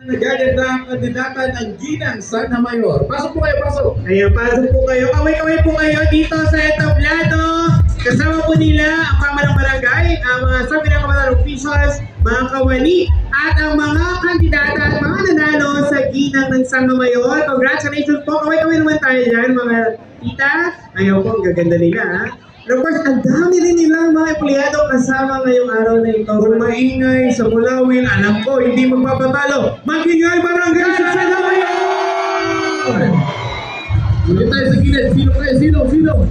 Nagaganda ang kandidata ng Ginang Sana Mayor. Pasok po kayo, pasok. Ayan, pasok po kayo. Kaway-kaway po kayo dito sa entablado. Kasama po nila ang pamalang barangay, ang mga pinakamalang officials, mga kawani, at ang mga kandidata at mga nanalo sa Ginang ng Sana Mayor. Congratulations po. Kaway-kaway naman tayo dyan, mga tita. Ayaw po, ang gaganda nila, ha? And of course, ang dami rin nilang mga empleyado kasama ngayong araw na ito. Kung maingay sa Mulawin, alam ko, hindi magpapatalo. Magingay barangay sa Sana Mayor! Ulit tayo sa gilid. Sino kayo? Sino?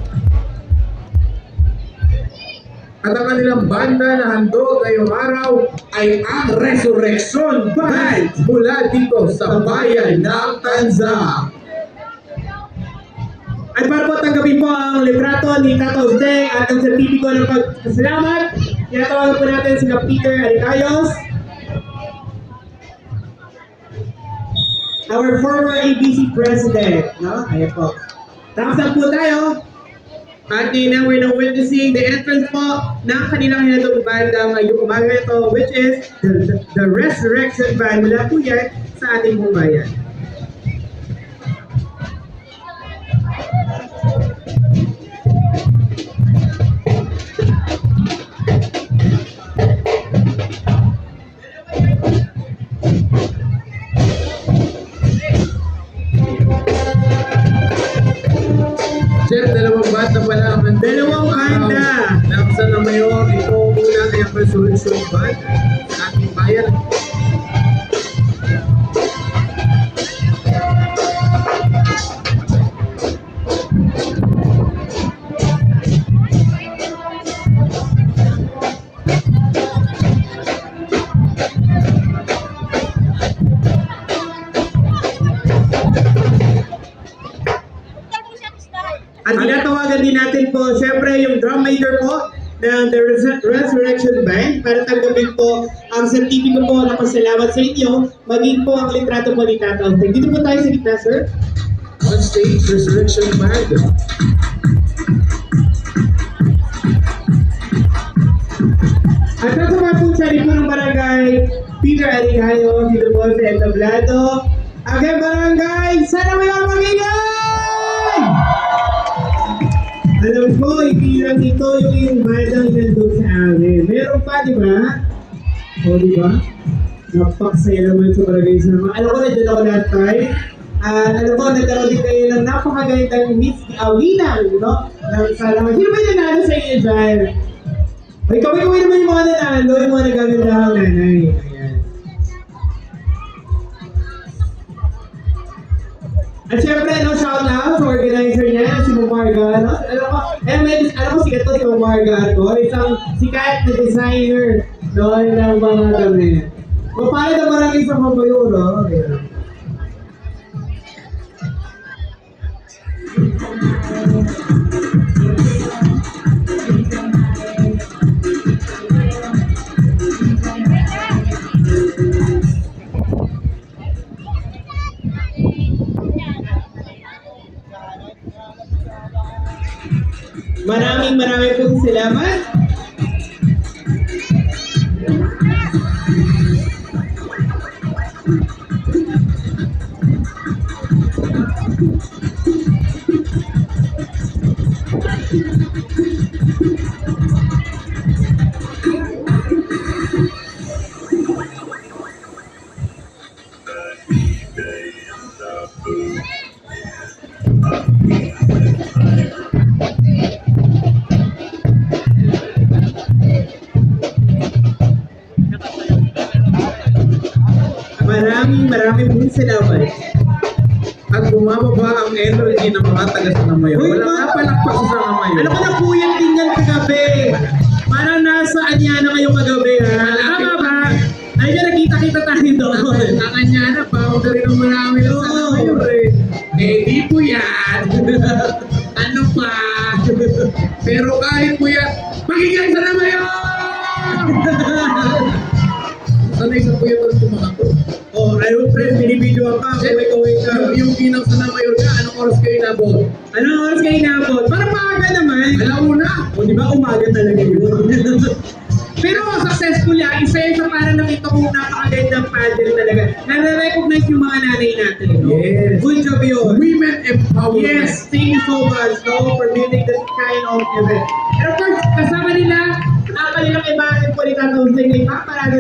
At ang kanilang banda na handog ngayong araw ay ang Resurrection Band mula dito sa bayan ng Tanza. At para po tanggapin po ang litrato ni Tata Jose at ang sertipiko ng pagpasalamat, tinatawagan po natin si Peter Alicayos, our former ABC president. No? Ayan po. Tapos na po tayo. At now we're now witnessing the entrance po ng kanilang hinatong banda ngayong umaga ito, which is the Resurrection Band. Mula po yan sa ating bumayan. Sir, dalawang banda pala ang Dalawang banda. Ng Sana Mayor, ito muna ay ang Resurrection Band sa ating bayan. At tinatawagan din natin po, syempre, yung drum major po ng The Resurrection Band para tanggapin po ang sertipiko po ng pasalamat sa inyo, maging po ang litrato po ni Tata Jose. Dito po tayo sa gitna, sir. On stage, Resurrection Band. At kasama po sa lipo ng barangay, Peter Alicayos, dito po sa entablado. Again, barangay, sana may magingay! Alam ko, hindi lang ito yung bandang nandun sa amin. Meron pa, di ba? O, di ba? Napaksaya naman sa barangay sama. Alam ko, nandiyan ako last time. Alam ko, nagkaroon din kayo ng napakagandang Miss Winang, no? Ng salamat. Sino ba yung nanalo sa inyo dyan? Ay, kaway-kaway naman yung mga nanalo, yung mga nagagandahang nanay. Ayan. At syempre, shout out sa organizer niya, si Mumarga. Alam ko sikat to si Mumarga Arcor, isang sikat na designer doon ng mga damit. Paano na barangay sa Mabayo, no? Ayan. Maraming pong salamat. Maraming pong salamat. At bumababa ang energy ng mga taga Sana Mayor. Uy, Walang napalakpak sa Sana Mayor. Alam ko na po yan din yan kagabi. Parang nasa Anyana kayo kagabi, ha? Tama ba? Ay, dyan nakita-kita tayo doon. Ang Anyana, boundary ng marami ng Sana Mayor eh. Eh, di po yan. Ano pa? Pero kahit po yan, magiging Sana Mayor! Sanay sa po yung tumakbo. Oh, ano, friend, binibidyo ka, kaway-kaway ka. Yung Ginang Sana Mayor ka, anong oras kayo nabot? Anong oras kayo inabot? Parang maaga naman. Alauna! O, di ba umaga talaga yun? Pero successful yan. Isa yun sa parang nakita ko napakagandang paddle talaga. Nare-recognize yung mga nanay natin. No? Yes. Good job yun. Women empowerment. Yes, thank you so much no, for building this kind of event. And of course, kasama nila, kanilang imahin po ni Tatang Sling. Parang